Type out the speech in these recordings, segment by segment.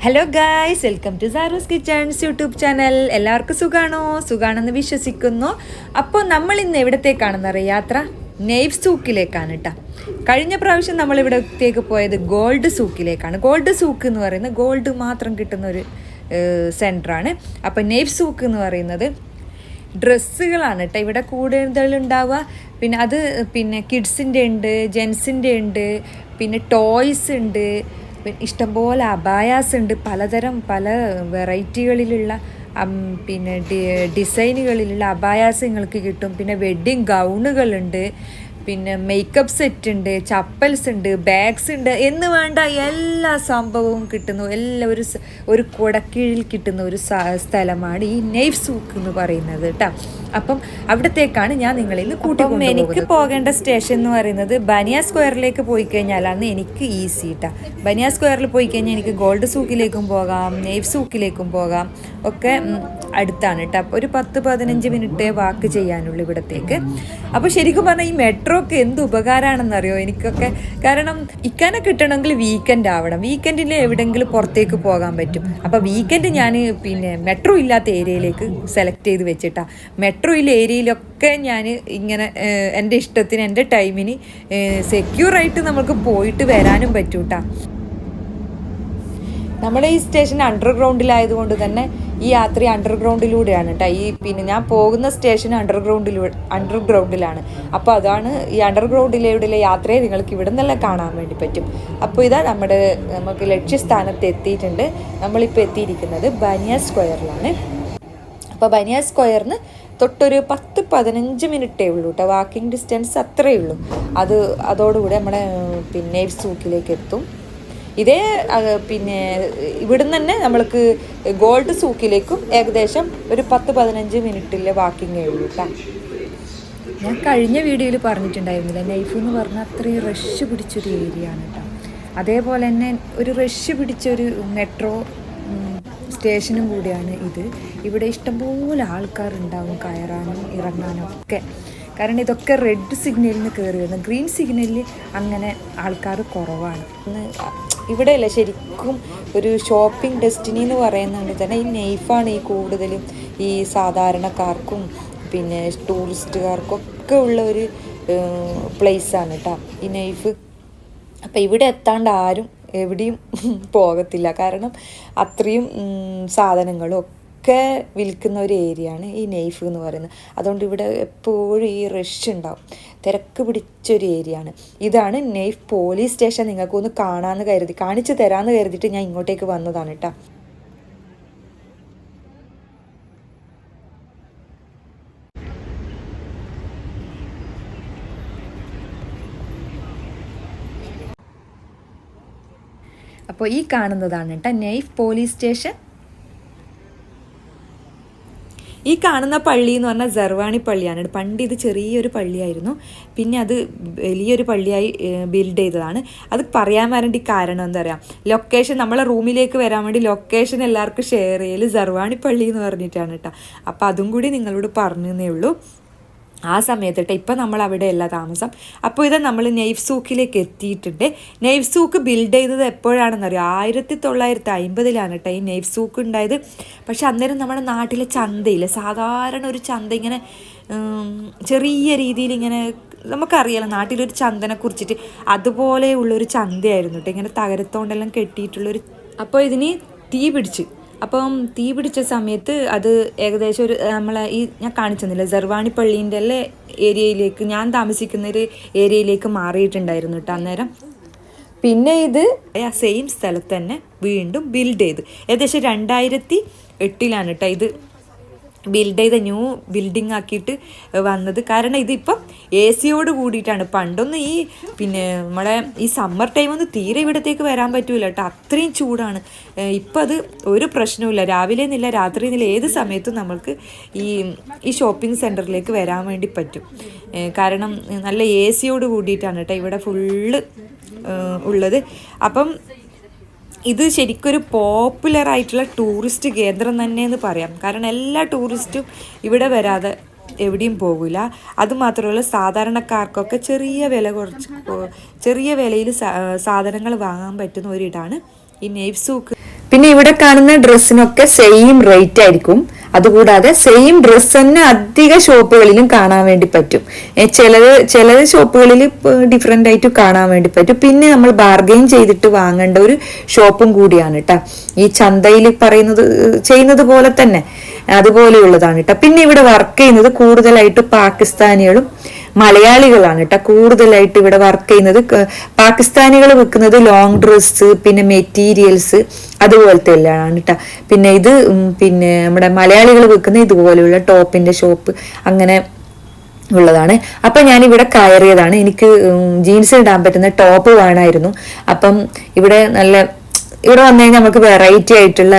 Hello guys, welcome to Saroo's kitchens YouTube channel. എല്ലാവർക്കും സുഖാണെന്ന് വിശ്വസിക്കുന്നു. അപ്പോൾ നമ്മൾ ഇന്ന് എവിടത്തേക്കാണെന്നറിയാം യാത്ര? നെയ്ഫ് സൂക്കിലേക്കാണ് കേട്ടോ. കഴിഞ്ഞ പ്രാവശ്യം നമ്മൾ ഇവിടത്തേക്ക് പോയത് ഗോൾഡ് സൂക്കിലേക്കാണ്. ഗോൾഡ് സൂക്ക് എന്ന് പറയുന്നത് ഗോൾഡ് മാത്രം കിട്ടുന്ന ഒരു സെൻറ്ററാണ്. അപ്പോൾ നെയ്ഫ് സൂക്ക് എന്ന് പറയുന്നത് ഡ്രസ്സുകളാണ് കേട്ടോ ഇവിടെ കൂടുതലുണ്ടാവുക. പിന്നെ കിഡ്സിൻ്റെ ഉണ്ട്, ജെൻസിൻ്റെ ഉണ്ട്, പിന്നെ ടോയ്സ് ഉണ്ട്, ഇഷ്ടംപോലെ അബായാസ് ഉണ്ട്. പല വെറൈറ്റികളിലുള്ള പിന്നെ ഡിസൈനുകളിലുള്ള അബായാസ് നിങ്ങൾക്ക് കിട്ടും. പിന്നെ വെഡ്ഡിങ് ഗൗണുകളുണ്ട്, പിന്നെ മേക്കപ്പ് സെറ്റ് ഉണ്ട്, ചപ്പൽസ് ഉണ്ട്, ബാഗ്സ് ഉണ്ട് എന്ന് വേണ്ട എല്ലാ സംഭവവും കിട്ടുന്നു. എല്ലാം ഒരു കുടക്കീഴിൽ കിട്ടുന്ന ഒരു സ്ഥലമാണ് ഈ നെയ്ഫ് സൂക്ക് എന്ന് പറയുന്നത് കേട്ടോ. അപ്പം അവിടത്തേക്കാണ് ഞാൻ നിങ്ങളിൽ കൂട്ടിക്കൊണ്ടുപോകുന്നത്. എനിക്ക് പോകേണ്ട സ്റ്റേഷൻ എന്ന് പറയുന്നത് ബനിയ സ്ക്വയറിലേക്ക് പോയി കഴിഞ്ഞാലാണ് എനിക്ക് ഈസി കേട്ടോ. ബനിയ സ്ക്വയറിൽ പോയി കഴിഞ്ഞാൽ എനിക്ക് ഗോൾഡ് സൂക്കിലേക്കും പോകാം, നെയ്ഫ് സൂക്കിലേക്കും പോകാം, ഒക്കെ അടുത്താണ് കേട്ടോ. ഒരു 10-15 മിനിറ്റ് വാക്ക് ചെയ്യാനുള്ളൂ ഇവിടത്തേക്ക്. അപ്പോൾ ശരിക്കും പറഞ്ഞാൽ ഈ മെട്രോക്ക് എന്ത് ഉപകാരമാണെന്നറിയോ എനിക്കൊക്കെ. കാരണം ഇക്കാനെ കിട്ടണമെങ്കിൽ വീക്കെൻഡ് ആവണം. വീക്കെൻഡിൽ എവിടെയെങ്കിലും പുറത്തേക്ക് പോകാൻ പറ്റും. അപ്പോൾ വീക്കെൻഡ് ഞാൻ പിന്നെ മെട്രോ ഇല്ലാത്ത ഏരിയയിലേക്ക് സെലക്ട് ചെയ്ത് വെച്ചിട്ടാണ്. മെട്രോയിലെ ഏരിയയിലൊക്കെ ഞാൻ ഇങ്ങനെ എൻ്റെ ഇഷ്ടത്തിന് എൻ്റെ ടൈമിന് സെക്യൂറായിട്ട് നമുക്ക് പോയിട്ട് വരാനും പറ്റും കേട്ടോ. നമ്മുടെ ഈ സ്റ്റേഷൻ അണ്ടർഗ്രൗണ്ടിലായതുകൊണ്ട് തന്നെ ഈ യാത്ര അണ്ടർഗ്രൗണ്ടിലൂടെയാണ് കേട്ടോ. പിന്നെ ഞാൻ പോകുന്ന സ്റ്റേഷൻ അണ്ടർഗ്രൗണ്ടിലാണ്. അപ്പോൾ അതാണ് ഈ അണ്ടർഗ്രൗണ്ടിലൂടെയുള്ള യാത്രയെ നിങ്ങൾക്ക് ഇവിടെ നിന്നെല്ലാം കാണാൻ വേണ്ടി പറ്റും. അപ്പോൾ ഇതാ നമുക്ക് ലക്ഷ്യസ്ഥാനത്ത് എത്തിയിട്ടുണ്ട്. നമ്മളിപ്പോൾ എത്തിയിരിക്കുന്നത് ബനിയ സ്ക്വയറിലാണ്. അപ്പോൾ ബനിയ സ്ക്വയറിന് തൊട്ടൊരു 10-15 മിനിറ്റേ ഉള്ളൂ കേട്ടോ. വാക്കിംഗ് ഡിസ്റ്റൻസ് അത്രയേ ഉള്ളൂ. അതോടുകൂടി നമ്മുടെ പിന്നെ സൂക്കിലേക്ക് എത്തും. ഇതേ പിന്നെ ഇവിടുന്ന് തന്നെ നമ്മൾക്ക് ഗോൾഡ് സൂക്കിലേക്കും ഏകദേശം ഒരു 10-15 മിനിറ്റിലെ വാക്കിങ്ങേ ഉള്ളൂ കേട്ടോ. ഞാൻ കഴിഞ്ഞ വീഡിയോയിൽ പറഞ്ഞിട്ടുണ്ടായിരുന്നില്ല, നൈഫ് എന്ന് പറഞ്ഞാൽ അത്രയും റഷ് പിടിച്ചൊരു ഏരിയ ആണ് കേട്ടോ. അതേപോലെ തന്നെ ഒരു റഷ് പിടിച്ചൊരു മെട്രോ സ്റ്റേഷനും കൂടിയാണ് ഇത്. ഇവിടെ ഇഷ്ടംപോലെ ആൾക്കാരുണ്ടാവും കയറാനും ഇറങ്ങാനും ഒക്കെ. കാരണം ഇതൊക്കെ റെഡ് സിഗ്നലിന് കയറി വരുന്നത്. ഗ്രീൻ സിഗ്നലിൽ അങ്ങനെ ആൾക്കാർ കുറവാണ്. ഇവിടെയല്ല ശരിക്കും ഒരു ഷോപ്പിംഗ് ഡെസ്റ്റിനി എന്ന് പറയുന്നത് തന്നെ ഈ നെയ്ഫാണ് ഈ കൂടുതലും ഈ സാധാരണക്കാർക്കും പിന്നെ ടൂറിസ്റ്റുകാർക്കൊക്കെ ഉള്ള ഒരു പ്ലേസാണ് കേട്ടോ ഈ നെയ്ഫ്. അപ്പം ഇവിടെ എത്താണ്ട് ആരും എവിടെയും പോകത്തില്ല. കാരണം അത്രയും സാധനങ്ങളും ഒക്കെ വിൽക്കുന്ന ഒരു ഏരിയയാണ് ഈ നെയ്ഫ് എന്ന് പറയുന്നത്. അതുകൊണ്ട് ഇവിടെ എപ്പോഴും ഈ റഷ് ഉണ്ടാവും, തിരക്ക് പിടിച്ചൊരു ഏരിയയാണ്. ഇതാണ് നെയ്ഫ് പോലീസ് സ്റ്റേഷൻ. നിങ്ങൾക്കൊന്ന് കാണിച്ചു തരാമെന്ന് കരുതിയിട്ട് ഞാൻ ഇങ്ങോട്ടേക്ക് വന്നതാണ് കേട്ടോ. അപ്പോൾ ഈ കാണുന്നതാണ് കേട്ടോ നെയ്ഫ് പോലീസ് സ്റ്റേഷൻ. ഈ കാണുന്ന പള്ളി എന്ന് പറഞ്ഞാൽ സർവാണി പള്ളിയാണ്. പണ്ട് ഇത് ചെറിയൊരു പള്ളിയായിരുന്നു, പിന്നെ അത് വലിയൊരു പള്ളിയായി ബിൽഡ് ചെയ്തതാണ്. അത് പറയാൻ വേണ്ടി കാരണം എന്താ പറയുക, ലൊക്കേഷൻ നമ്മളെ റൂമിലേക്ക് വരാൻ വേണ്ടി ലൊക്കേഷൻ എല്ലാവർക്കും ഷെയർ ചെയ്യൽ സർവാണി പള്ളി എന്ന് പറഞ്ഞിട്ടാണ് കേട്ടോ. അപ്പോൾ അതും കൂടി നിങ്ങളോട് പറഞ്ഞേ ഉള്ളൂ ആ സമയത്ത് കേട്ടോ. ഇപ്പം നമ്മൾ അവിടെയല്ല താമസം. അപ്പോൾ ഇത് നമ്മൾ നെയ്ഫ് സൂക്കിലേക്ക് എത്തിയിട്ടുണ്ട്. നെയ്ഫ് സൂക്ക് ബിൽഡ് ചെയ്തത് എപ്പോഴാണെന്നറിയാം? 1950-ലാണ് കേട്ടോ ഈ നെയ്ഫ് സൂക്ക് ഉണ്ടായത്. പക്ഷെ അന്നേരം നമ്മുടെ നാട്ടിലെ ചന്തയില്ല, സാധാരണ ഒരു ചന്ത ഇങ്ങനെ ചെറിയ രീതിയിൽ ഇങ്ങനെ നമുക്കറിയാലോ നാട്ടിലൊരു ചന്തനെ കുറിച്ചിട്ട്, അതുപോലെയുള്ളൊരു ചന്തയായിരുന്നു കേട്ടോ. ഇങ്ങനെ തകരത്തോണ്ടെല്ലാം കെട്ടിയിട്ടുള്ളൊരു. അപ്പോൾ ഇതിന് തീ പിടിച്ച സമയത്ത് അത് ഏകദേശം ഒരു നമ്മളെ ഈ ഞാൻ കാണിച്ചെന്നില്ല സർവാണി പള്ളീൻ്റെ എല്ലാ ഏരിയയിലേക്ക്, ഞാൻ താമസിക്കുന്ന ഒരു ഏരിയയിലേക്ക് മാറിയിട്ടുണ്ടായിരുന്നു കേട്ടോ അന്നേരം. പിന്നെ ഇത് ആ സെയിം സ്ഥലത്ത് തന്നെ വീണ്ടും ബിൽഡ് ചെയ്ത് ഏകദേശം 2008-ലാണ് കേട്ടോ ഇത് ബിൽഡ് ചെയ്ത ന്യൂ ബിൽഡിംഗ് ആക്കിയിട്ട് വന്നത്. കാരണം ഇതിപ്പം AC-യോട് കൂടിയിട്ടാണ്. പണ്ടൊന്നും പിന്നെ നമ്മളെ ഈ സമ്മർ ടൈമൊന്നും തീരെ ഇവിടത്തേക്ക് വരാൻ പറ്റൂല കേട്ടോ, അത്രയും ചൂടാണ്. ഇപ്പം അത് ഒരു പ്രശ്നവുമില്ല, രാവിലെ എന്നില്ല രാത്രി എന്നില്ല ഏത് സമയത്തും നമ്മൾക്ക് ഈ ഷോപ്പിംഗ് സെൻറ്ററിലേക്ക് വരാൻ വേണ്ടി പറ്റും. കാരണം നല്ല AC-യോട് കൂടിയിട്ടാണ് കേട്ടോ ഇവിടെ ഫുള്ള് ഉള്ളത്. അപ്പം ഇത് ശരിക്കൊരു പോപ്പുലർ ആയിട്ടുള്ള ടൂറിസ്റ്റ് കേന്ദ്രം തന്നെയെന്ന് പറയാം. കാരണം എല്ലാ ടൂറിസ്റ്റും ഇവിടെ വരാതെ എവിടെയും പോകില്ല. അതുമാത്രമല്ല സാധാരണക്കാർക്കൊക്കെ ചെറിയ വിലയിൽ സാധനങ്ങൾ വാങ്ങാൻ പറ്റുന്ന ഒരിടാണ് ഈ നെയ്ഫ് സൂക്ക്. പിന്നെ ഇവിടെ കാണുന്ന ഡ്രസ്സിനൊക്കെ സെയിം റേറ്റ് ആയിരിക്കും. അതുകൂടാതെ സെയിം ഡ്രസ്സ് തന്നെ അധിക ഷോപ്പുകളിലും കാണാൻ വേണ്ടി പറ്റും. ചിലത് ഷോപ്പുകളിൽ ഡിഫറെൻ്റ് ആയിട്ട് കാണാൻ വേണ്ടി പറ്റും. പിന്നെ നമ്മൾ ബാർഗെയിൻ ചെയ്തിട്ട് വാങ്ങേണ്ട ഒരു ഷോപ്പും കൂടിയാണ് കേട്ടോ. ഈ ചന്തയിൽ ചെയ്യുന്നത് പോലെ തന്നെ അതുപോലെയുള്ളതാണ് കേട്ടോ. പിന്നെ ഇവിടെ വർക്ക് ചെയ്യുന്നത് കൂടുതലായിട്ട് പാകിസ്ഥാനികളും മലയാളികളാണ് കേട്ടോ. കൂടുതലായിട്ട് ഇവിടെ വർക്ക് ചെയ്യുന്നത് പാകിസ്ഥാനികൾ വെക്കുന്നത് ലോങ് ഡ്രസ്സ്, പിന്നെ മെറ്റീരിയൽസ് അതുപോലത്തെ എല്ലാമാണ് കേട്ടോ. പിന്നെ ഇത് പിന്നെ നമ്മുടെ മലയാളികൾ വെക്കുന്ന ഇതുപോലെയുള്ള ടോപ്പിന്റെ ഷോപ്പ് അങ്ങനെ ഉള്ളതാണ്. അപ്പം ഞാനിവിടെ കയറിയതാണ്. എനിക്ക് ജീൻസ് ഇടാൻ പറ്റുന്ന ടോപ്പ് വേണമായിരുന്നു. അപ്പം ഇവിടെ വന്നു കഴിഞ്ഞാൽ നമുക്ക് വെറൈറ്റി ആയിട്ടുള്ള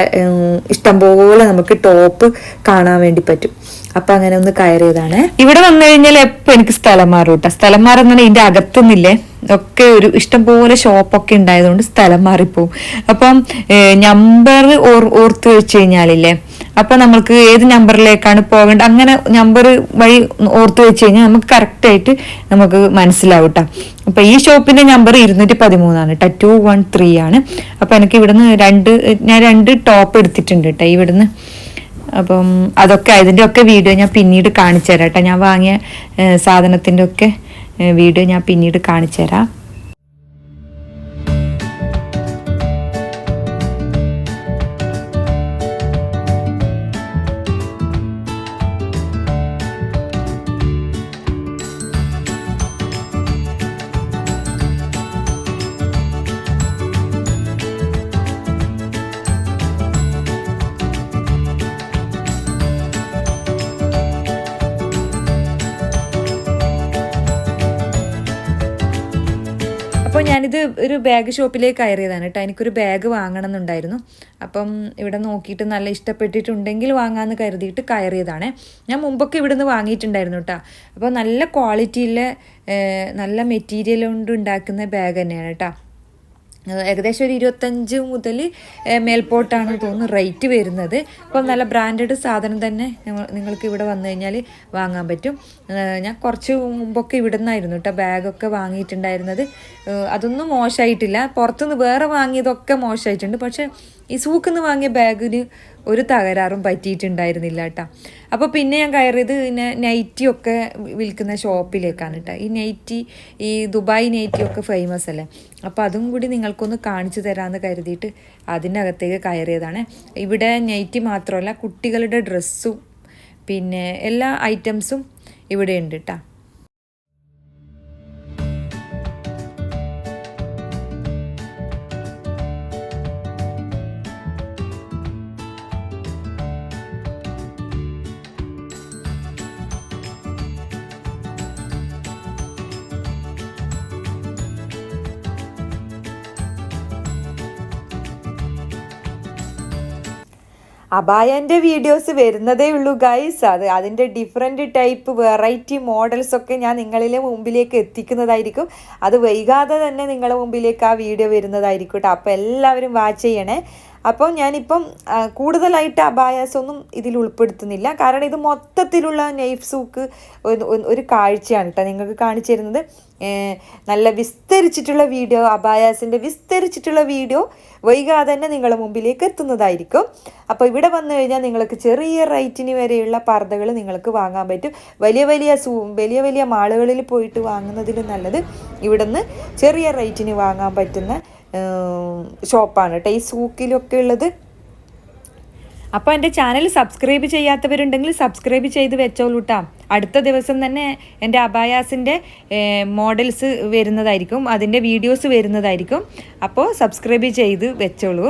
ഇഷ്ടംപോലെ നമുക്ക് ടോപ്പ് കാണാൻ വേണ്ടി പറ്റും. അപ്പൊ അങ്ങനെ ഒന്ന് കയറിയതാണ്. ഇവിടെ വന്നു കഴിഞ്ഞാൽ എപ്പോ എനിക്ക് സ്ഥലം മാറും കേട്ടോ. സ്ഥലം മാറുന്ന ഇതിന്റെ അകത്തുനിന്നില്ലേ ഒക്കെ ഒരു ഇഷ്ടംപോലെ ഷോപ്പൊക്കെ ഉണ്ടായതുകൊണ്ട് സ്ഥലം മാറിപ്പോവും. അപ്പം നമ്പർ ഓർത്ത് വെച്ച് കഴിഞ്ഞാലില്ലേ, അപ്പൊ നമ്മൾക്ക് ഏത് നമ്പറിലേക്കാണ് പോകേണ്ടത് അങ്ങനെ നമ്പർ വഴി ഓർത്ത് വെച്ച് കഴിഞ്ഞാൽ നമുക്ക് കറക്റ്റ് ആയിട്ട് നമുക്ക് മനസ്സിലാവും കേട്ടോ. അപ്പൊ ഈ ഷോപ്പിന്റെ നമ്പർ 213 കേട്ടോ, 213 ആണ്. അപ്പൊ എനിക്ക് ഇവിടുന്ന് ഞാൻ രണ്ട് ടോപ്പ് എടുത്തിട്ടുണ്ട് കേട്ടോ ഇവിടുന്ന്. അപ്പം അതൊക്കെ അതിൻ്റെ ഒക്കെ വീഡിയോ ഞാൻ പിന്നീട് കാണിച്ചു തരാം കേട്ടോ. ഞാൻ വാങ്ങിയ സാധനത്തിൻ്റെ ഒക്കെ വീഡിയോ ഞാൻ പിന്നീട് കാണിച്ചു തരാം. അപ്പോൾ ഞാനിത് ഒരു ബാഗ് ഷോപ്പിലേക്ക് കയറിയതാണ് കേട്ടോ. എനിക്കൊരു ബാഗ് വാങ്ങണം എന്നുണ്ടായിരുന്നു. അപ്പം ഇവിടെ നോക്കിയിട്ട് നല്ല ഇഷ്ടപ്പെട്ടിട്ടുണ്ടെങ്കിൽ വാങ്ങാമെന്ന് കരുതിയിട്ട് കയറിയതാണ്. ഞാൻ മുമ്പൊക്കെ ഇവിടെ നിന്ന് വാങ്ങിയിട്ടുണ്ടായിരുന്നു കേട്ടോ. അപ്പോൾ നല്ല ക്വാളിറ്റിയിലെ നല്ല മെറ്റീരിയൽ കൊണ്ട് ഉണ്ടാക്കുന്ന ബാഗ് തന്നെയാണ് കേട്ടോ. ഏകദേശം ഒരു 25 മുതൽ മേൽപോട്ടാണ് തോന്നുന്നു റേറ്റ് വരുന്നത്. അപ്പം നല്ല ബ്രാൻഡഡ് സാധനം തന്നെ നിങ്ങൾക്ക് ഇവിടെ വന്നു കഴിഞ്ഞാൽ വാങ്ങാൻ പറ്റും. ഞാൻ കുറച്ച് മുമ്പൊക്കെ ഇവിടെ നിന്നായിരുന്നു കേട്ടോ ബാഗൊക്കെ വാങ്ങിയിട്ടുണ്ടായിരുന്നത്. അതൊന്നും മോശമായിട്ടില്ല. പുറത്തുനിന്ന് വേറെ വാങ്ങിയതൊക്കെ മോശമായിട്ടുണ്ട്. പക്ഷേ ഈ സൂക്കിൽ നിന്ന് വാങ്ങിയ ബാഗിന് ഒരു തകരാറും പറ്റിയിട്ടുണ്ടായിരുന്നില്ല കേട്ടോ. അപ്പോൾ പിന്നെ ഞാൻ കയറിയത് പിന്നെ നൈറ്റിയൊക്കെ വിൽക്കുന്ന ഷോപ്പിലേക്കാണ് കേട്ടോ. ഈ ദുബായ് നൈറ്റിയൊക്കെ ഫേമസ് അല്ലേ. അപ്പോൾ അതും കൂടി നിങ്ങൾക്കൊന്ന് കാണിച്ചു തരാമെന്ന് കരുതിയിട്ട് അതിനകത്തേക്ക് കയറിയതാണ്. ഇവിടെ നൈറ്റി മാത്രമല്ല കുട്ടികളുടെ ഡ്രസ്സും പിന്നെ എല്ലാ ഐറ്റംസും ഇവിടെ ഉണ്ട് കേട്ടോ. അബായൻ്റെ വീഡിയോസ് വരുന്നതേ ഉള്ളൂ ഗൈസ്. അതിൻ്റെ ഡിഫറെൻറ്റ് ടൈപ്പ് വെറൈറ്റി മോഡൽസൊക്കെ ഞാൻ നിങ്ങളിലെ മുമ്പിലേക്ക് എത്തിക്കുന്നതായിരിക്കും. അത് വൈകാതെ തന്നെ നിങ്ങളുടെ മുമ്പിലേക്ക് ആ വീഡിയോ വരുന്നതായിരിക്കും കേട്ടോ. അപ്പോൾ എല്ലാവരും വാച്ച് ചെയ്യണേ. അപ്പം ഞാനിപ്പം കൂടുതലായിട്ട് അബായാസൊന്നും ഇതിൽ ഉൾപ്പെടുത്തുന്നില്ല. കാരണം ഇത് മൊത്തത്തിലുള്ള നൈഫ് സൂക്ക് ഒരു കാഴ്ചയാണ് കേട്ടോ നിങ്ങൾക്ക് കാണിച്ചു തരുന്നത്. നല്ല വിസ്തരിച്ചിട്ടുള്ള വീഡിയോ, അബായാസിൻ്റെ വിസ്തരിച്ചിട്ടുള്ള വീഡിയോ വൈകാതെ തന്നെ നിങ്ങളുടെ മുമ്പിലേക്ക് എത്തുന്നതായിരിക്കും. അപ്പോൾ ഇവിടെ വന്നു കഴിഞ്ഞാൽ നിങ്ങൾക്ക് ചെറിയ റേറ്റിന് വരെയുള്ള പർദ്ദകൾ നിങ്ങൾക്ക് വാങ്ങാൻ പറ്റും. വലിയ വലിയ മാളുകളിൽ പോയിട്ട് വാങ്ങുന്നതിലും നല്ലത് ഇവിടുന്ന് ചെറിയ റേറ്റിന് വാങ്ങാൻ പറ്റുന്ന ഷോപ്പാണ് കേട്ടോ ഈ സൂക്കിലൊക്കെ ഉള്ളത്. അപ്പോൾ എൻ്റെ ചാനൽ സബ്സ്ക്രൈബ് ചെയ്യാത്തവരുണ്ടെങ്കിൽ സബ്സ്ക്രൈബ് ചെയ്ത് വെച്ചോളൂ കേട്ടോ. അടുത്ത ദിവസം തന്നെ എൻ്റെ അബായാസിൻ്റെ മോഡൽസ് വരുന്നതായിരിക്കും, അതിൻ്റെ വീഡിയോസ് വരുന്നതായിരിക്കും. അപ്പോൾ സബ്സ്ക്രൈബ് ചെയ്ത് വെച്ചോളൂ.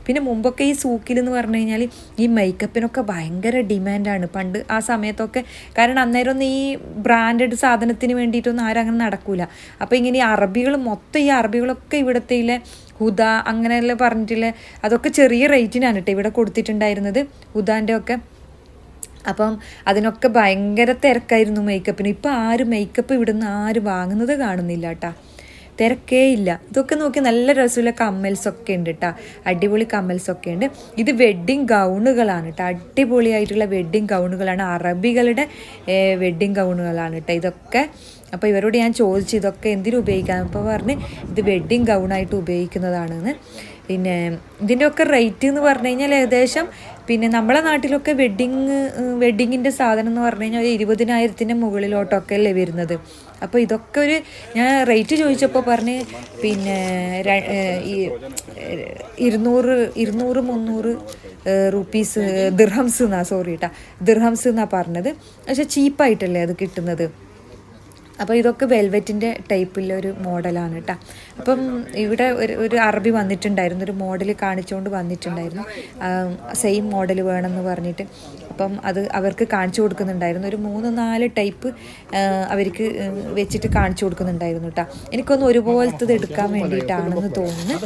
പിന്നെ മുമ്പൊക്കെ ഈ സൂക്കിലെന്ന് പറഞ്ഞു കഴിഞ്ഞാൽ ഈ മേക്കപ്പിനൊക്കെ ഭയങ്കര ഡിമാൻഡാണ് പണ്ട് ആ സമയത്തൊക്കെ. കാരണം അന്നേരം ഒന്നും ഈ ബ്രാൻഡഡ് സാധനത്തിന് വേണ്ടിയിട്ടൊന്നും ആരും അങ്ങനെ നടക്കൂല. അപ്പോൾ ഇങ്ങനെ ഈ അറബികൾ മൊത്തം ഈ അറബികളൊക്കെ ഇവിടത്തെ ഹുദ അങ്ങനെയെല്ലാം പറഞ്ഞിട്ടില്ലേ, അതൊക്കെ ചെറിയ റേറ്റിനാണ് കേട്ടോ ഇവിടെ കൊടുത്തിട്ടുണ്ടായിരുന്നത്, ഹുദാൻ്റെ ഒക്കെ. അപ്പം അതിനൊക്കെ ഭയങ്കര തിരക്കായിരുന്നു മേക്കപ്പിന്. ഇപ്പം ആരും മേക്കപ്പ് ഇവിടുന്ന് ആരും വാങ്ങുന്നത് കാണുന്നില്ല കേട്ടോ, തിരക്കേ ഇല്ല. ഇതൊക്കെ നോക്കി നല്ല രസമുള്ള കമ്മൽസൊക്കെ ഉണ്ട് കേട്ടോ, അടിപൊളി കമ്മൽസൊക്കെ ഉണ്ട്. ഇത് വെഡ്ഡിങ് ഗൗണുകളാണ് കേട്ടോ, അടിപൊളിയായിട്ടുള്ള വെഡ്ഡിങ് ഗൗണുകളാണ്, അറബികളുടെ വെഡ്ഡിങ് ഗൗണുകളാണ് കേട്ടോ ഇതൊക്കെ. അപ്പോൾ ഇവരോട് ഞാൻ ചോദിച്ചു ഇതൊക്കെ എന്തിനു ഉപയോഗിക്കാം, അപ്പോൾ പറഞ്ഞ് ഇത് വെഡ്ഡിങ് ഗൗണായിട്ട് ഉപയോഗിക്കുന്നതാണെന്ന്. പിന്നെ ഇതിൻ്റെയൊക്കെ റേറ്റ് എന്ന് പറഞ്ഞു കഴിഞ്ഞാൽ ഏകദേശം പിന്നെ നമ്മളെ നാട്ടിലൊക്കെ വെഡ്ഡിങ്ങിൻ്റെ സാധനം എന്ന് പറഞ്ഞു കഴിഞ്ഞാൽ ഒരു 20,000-ൻ്റെ മുകളിലോട്ടൊക്കെ അല്ലേ വരുന്നത്. അപ്പോൾ ഇതൊക്കെ ഞാൻ റേറ്റ് ചോദിച്ചപ്പോൾ പറഞ്ഞ് പിന്നെ 200-300 റുപ്പീസ് ദിർഹംസ് എന്നാണ് പറഞ്ഞത്. പക്ഷെ ചീപ്പായിട്ടല്ലേ അത് കിട്ടുന്നത്. അപ്പോൾ ഇതൊക്കെ വെൽവെറ്റിൻ്റെ ടൈപ്പിലൊരു മോഡലാണ് കേട്ടോ. അപ്പം ഇവിടെ ഒരു അറബി വന്നിട്ടുണ്ടായിരുന്നു, ഒരു മോഡൽ കാണിച്ചുകൊണ്ട് വന്നിട്ടുണ്ടായിരുന്നു, സെയിം മോഡൽ വേണമെന്ന് പറഞ്ഞിട്ട്. അപ്പം അത് അവർക്ക് കാണിച്ചു കൊടുക്കുന്നുണ്ടായിരുന്നു, ഒരു 3-4 ടൈപ്പ് അവർക്ക് വെച്ചിട്ട് കാണിച്ചു കൊടുക്കുന്നുണ്ടായിരുന്നു കേട്ടോ. എനിക്കൊന്ന് ഒരുപോലത്തത് എടുക്കാൻ വേണ്ടിയിട്ടാണെന്ന് തോന്നുന്നു.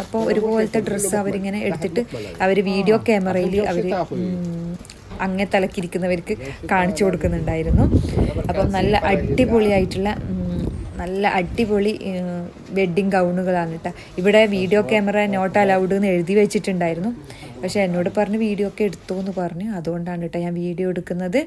അപ്പോൾ ഒരുപോലത്തെ ഡ്രസ്സ് അവരിങ്ങനെ എടുത്തിട്ട് അവർ വീഡിയോ ക്യാമറയിൽ അവർ അങ്ങേ തലക്കിരിക്കുന്നവർക്ക് കാണിച്ചു കൊടുക്കുന്നുണ്ടായിരുന്നു. അപ്പം നല്ല അടിപൊളിയായിട്ടുള്ള നല്ല അടിപൊളി വെഡ്ഡിങ് ഗൗണുകളാണ് കേട്ടോ. ഇവിടെ വീഡിയോ ക്യാമറ നോട്ട് അലൗഡ് എന്ന് എഴുതി വെച്ചിട്ടുണ്ടായിരുന്നു, പക്ഷേ എന്നോട് പറഞ്ഞ് വീഡിയോ ഒക്കെ എടുത്തു എന്ന് പറഞ്ഞു. അതുകൊണ്ടാണ് കേട്ടോ ഞാൻ വീഡിയോ എടുക്കുന്നത്.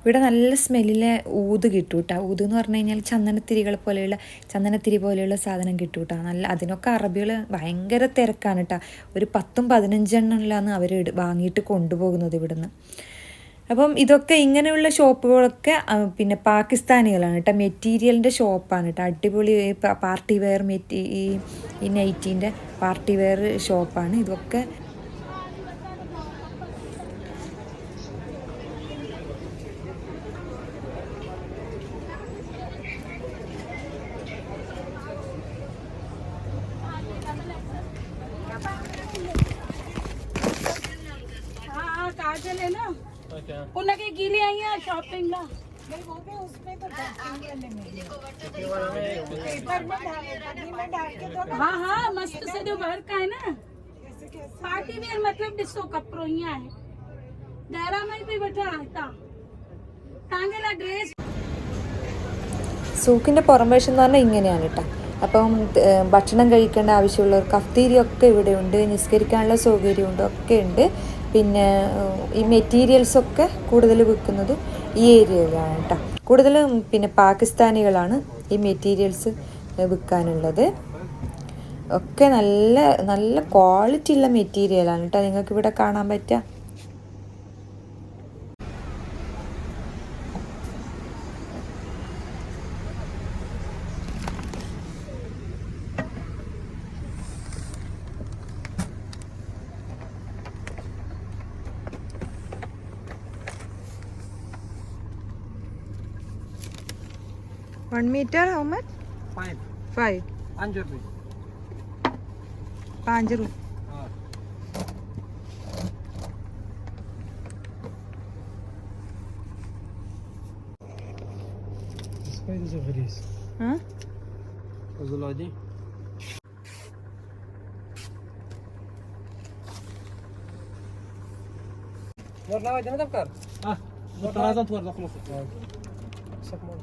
ഇവിടെ നല്ല സ്മെല്ലിലെ ഊത് കിട്ടും കേട്ടോ. ഊത് എന്ന് പറഞ്ഞു കഴിഞ്ഞാൽ ചന്ദനത്തിരി പോലെയുള്ള സാധനം കിട്ടും കേട്ടോ. നല്ല അതിനൊക്കെ അറബികൾ ഭയങ്കര തിരക്കാണ് കേട്ടോ. ഒരു 10-15 എണ്ണമാണ് അവർ വാങ്ങിയിട്ട് കൊണ്ടുപോകുന്നത് ഇവിടുന്ന്. അപ്പം ഇതൊക്കെ ഇങ്ങനെയുള്ള ഷോപ്പുകളൊക്കെ പിന്നെ പാകിസ്ഥാനികളാണ് കേട്ടോ, മെറ്റീരിയലിൻ്റെ ഷോപ്പാണ് കേട്ടോ. അടിപൊളി പാർട്ടി വെയർ ഈ നൈറ്റീൻ്റെ പാർട്ടി വെയർ ഷോപ്പാണ് ഇതൊക്കെ. है ना उनके गीले आई है शॉपिंग ला हाँ हाँ मस्त से जो भर का है ना पार्टी वेयर मतलब डिस्को कपड़ो है दायरा में भी बैठा आता तांगेला ड्रेस. സൂക്കിൻ്റെ പുറംവശം എന്ന് പറഞ്ഞാൽ ഇങ്ങനെയാണ് കേട്ടോ. അപ്പം ഭക്ഷണം കഴിക്കേണ്ട ആവശ്യമുള്ളവർ കഫ്തീരിയൊക്കെ ഇവിടെ ഉണ്ട്, നിസ്കരിക്കാനുള്ള സൗകര്യമുണ്ട്, ഒക്കെ ഉണ്ട്. പിന്നെ ഈ മെറ്റീരിയൽസൊക്കെ കൂടുതൽ വിൽക്കുന്നത് ഈ ഏരിയയിലാണ് കേട്ടോ. കൂടുതലും പിന്നെ പാകിസ്ഥാനികളാണ് ഈ മെറ്റീരിയൽസ് വിൽക്കാനുള്ളത്. ഒക്കെ നല്ല നല്ല ക്വാളിറ്റി ഉള്ള മെറ്റീരിയലാണ് കേട്ടോ, നിങ്ങൾക്ക് ഇവിടെ കാണാൻ പറ്റുക. One meter, how much? 5. 5 rupees. 5 rupees. Spider is غليظ. ها؟ الزلادي. ورنا وجهنا تفكر طرازات ورده خلص سك مال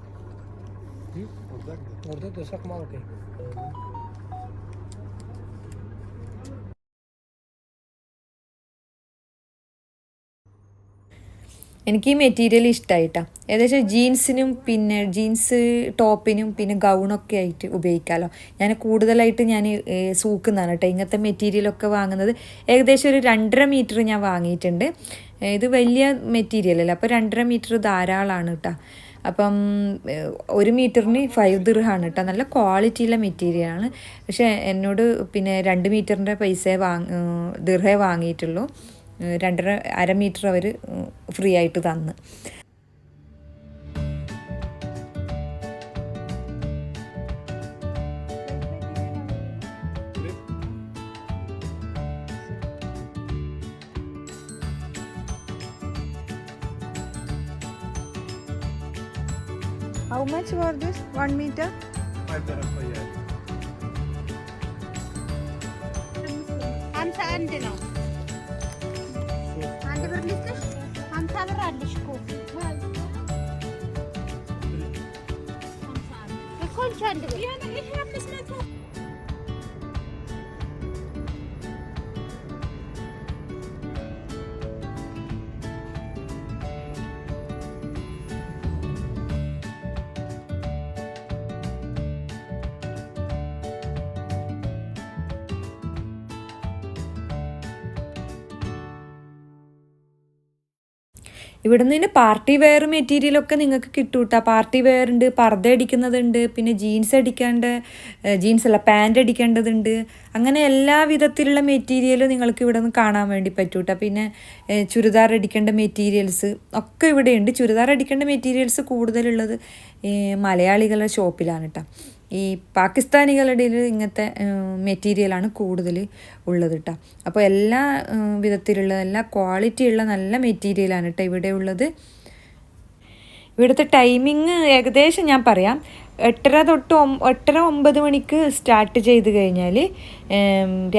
وردت سك مال اوكي എനിക്ക് ഈ മെറ്റീരിയൽ ഇഷ്ടമായിട്ടാണ്. ഏകദേശം ജീൻസിനും പിന്നെ ജീൻസ് ടോപ്പിനും പിന്നെ ഗൗണൊക്കെ ആയിട്ട് ഉപയോഗിക്കാമല്ലോ. ഞാൻ കൂടുതലായിട്ട് സൂക്കുന്നതാണ് കേട്ടോ ഇങ്ങനത്തെ മെറ്റീരിയലൊക്കെ വാങ്ങുന്നത്. ഏകദേശം ഒരു 2.5 മീറ്റർ ഞാൻ വാങ്ങിയിട്ടുണ്ട്. ഇത് വലിയ മെറ്റീരിയൽ അല്ല, അപ്പോൾ 2.5 മീറ്റർ ധാരാളമാണ് കേട്ടോ. അപ്പം 1 മീറ്ററിന് 5 ദിർഹമാണ് കേട്ടോ. നല്ല ക്വാളിറ്റിയുള്ള മെറ്റീരിയലാണ്. പക്ഷേ എന്നോട് പിന്നെ 2 മീറ്ററിൻ്റെ ദിർഹേ വാങ്ങിയിട്ടുള്ളൂ. 2.5 മീറ്റർ അവർ ഫ്രീ ആയിട്ട് തന്ന്. How much for this 1 meter? 5 درهم طياري. خمسة عندنا عندي برليستش 5 برا الشكوك يكون عندك يعني احنا بنسمعها ഇവിടെ നിന്ന് പാർട്ടി വെയർ മെറ്റീരിയലൊക്കെ നിങ്ങൾക്ക് കിട്ടും കേട്ടോ. പാർട്ടി വെയർ ഉണ്ട്, പർദ്ദ അടിക്കുന്നതുണ്ട്, പിന്നെ ജീൻസ് അല്ല പാൻറ് അടിക്കേണ്ടതുണ്ട്. അങ്ങനെ എല്ലാ വിധത്തിലുള്ള മെറ്റീരിയലും നിങ്ങൾക്ക് ഇവിടെ നിന്ന് കാണാൻ വേണ്ടി പറ്റും കേട്ടോ. പിന്നെ ചുരിദാർ അടിക്കേണ്ട മെറ്റീരിയൽസ് ഒക്കെ ഇവിടെയുണ്ട്. ചുരിദാർ അടിക്കേണ്ട മെറ്റീരിയൽസ് കൂടുതലുള്ളത് മലയാളികളുടെ ഷോപ്പിലാണ് കേട്ടോ. ഈ പാകിസ്ഥാനികളുടെ ഇങ്ങനത്തെ മെറ്റീരിയലാണ് കൂടുതൽ ഉള്ളത് കേട്ടോ. അപ്പോൾ എല്ലാ വിധത്തിലുള്ള എല്ലാ ക്വാളിറ്റിയുള്ള നല്ല മെറ്റീരിയലാണ് കേട്ടോ ഇവിടെ ഉള്ളത്. ഇവിടുത്തെ ടൈമിങ് ഏകദേശം ഞാൻ പറയാം. 8:30 തൊട്ട് 8:30-9 മണിക്ക് സ്റ്റാർട്ട് ചെയ്ത് കഴിഞ്ഞാൽ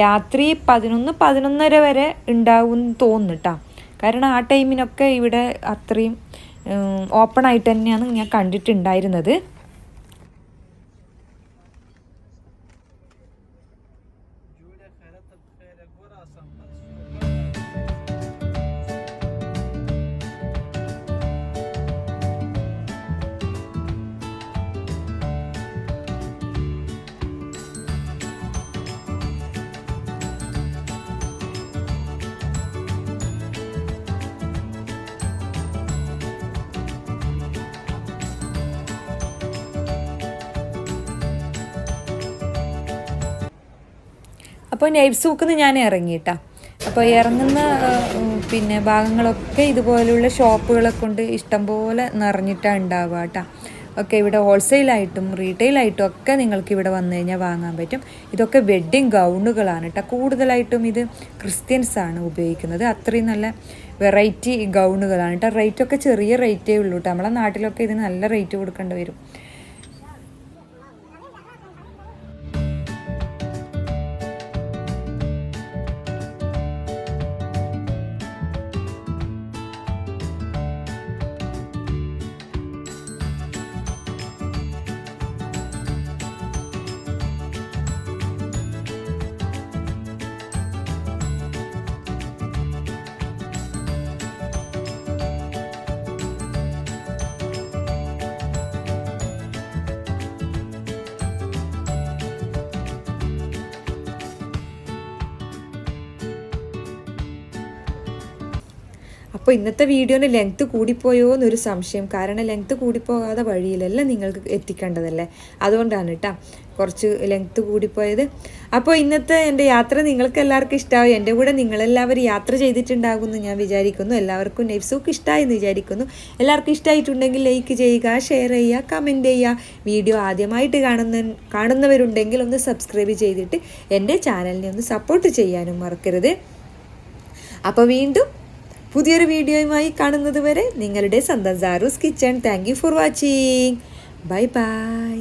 രാത്രി 11-11:30 വരെ ഉണ്ടാവും തോന്നുന്നു കേട്ടോ. കാരണം ആ ടൈമിനൊക്കെ ഇവിടെ അത്രയും ഓപ്പൺ ആയിട്ട് തന്നെയാണ് ഞാൻ കണ്ടിട്ടുണ്ടായിരുന്നത്. അപ്പോൾ നൈഫ് സൂക്കിന്ന് ഞാൻ ഇറങ്ങിയിട്ടാ. അപ്പോൾ ഇറങ്ങുന്ന പിന്നെ ഭാഗങ്ങളൊക്കെ ഇതുപോലുള്ള ഷോപ്പുകളെ കൊണ്ട് ഇഷ്ടംപോലെ നിറഞ്ഞിട്ടാണ് ഉണ്ടാവുക കേട്ടോ. ഒക്കെ ഇവിടെ ഹോൾസെയിലായിട്ടും റീറ്റെയിലായിട്ടും ഒക്കെ നിങ്ങൾക്ക് ഇവിടെ വന്നു കഴിഞ്ഞാൽ വാങ്ങാൻ പറ്റും. ഇതൊക്കെ വെഡ്ഡിങ് ഗൗണുകളാണ് കേട്ടോ. കൂടുതലായിട്ടും ഇത് ക്രിസ്ത്യൻസാണ് ഉപയോഗിക്കുന്നത്. അത്രയും നല്ല വെറൈറ്റി ഗൗണുകളാണ് കേട്ടോ. റേറ്റൊക്കെ ചെറിയ റേറ്റേ ഉള്ളൂ കേട്ടോ. നമ്മളെ നാട്ടിലൊക്കെ ഇതിന് നല്ല റേറ്റ് കൊടുക്കേണ്ടി വരും. അപ്പോൾ ഇന്നത്തെ വീഡിയോന് ലെങ്ത്ത് കൂടിപ്പോയോ എന്നൊരു സംശയം. കാരണം ലെങ്ത്ത് കൂടിപ്പോകാതെ വഴിയിലല്ല നിങ്ങൾക്ക് എത്തിക്കേണ്ടതല്ലേ, അതുകൊണ്ടാണ് കേട്ടോ കുറച്ച് ലെങ്ത്ത് കൂടിപ്പോയത്. അപ്പോൾ ഇന്നത്തെ എൻ്റെ യാത്ര നിങ്ങൾക്ക് എല്ലാവർക്കും ഇഷ്ടമാവും. എൻ്റെ കൂടെ നിങ്ങളെല്ലാവരും യാത്ര ചെയ്തിട്ടുണ്ടാകുമെന്ന് ഞാൻ വിചാരിക്കുന്നു. എല്ലാവർക്കും നൈഫ് സൂക്ക് ഇഷ്ടമായെന്ന് വിചാരിക്കുന്നു. എല്ലാവർക്കും ഇഷ്ടമായിട്ടുണ്ടെങ്കിൽ ലൈക്ക് ചെയ്യുക, ഷെയർ ചെയ്യുക, കമൻറ്റ് ചെയ്യുക. വീഡിയോ ആദ്യമായിട്ട് കാണുന്നവരുണ്ടെങ്കിൽ ഒന്ന് സബ്സ്ക്രൈബ് ചെയ്തിട്ട് എൻ്റെ ചാനലിനെ ഒന്ന് സപ്പോർട്ട് ചെയ്യാനും മറക്കരുത്. അപ്പോൾ വീണ്ടും പുതിയൊരു വീഡിയോയുമായി കാണുന്നത് വരെ നിങ്ങളുടെ സ്വന്തം Saroo's kitchen. Thank you for watching. Bye by.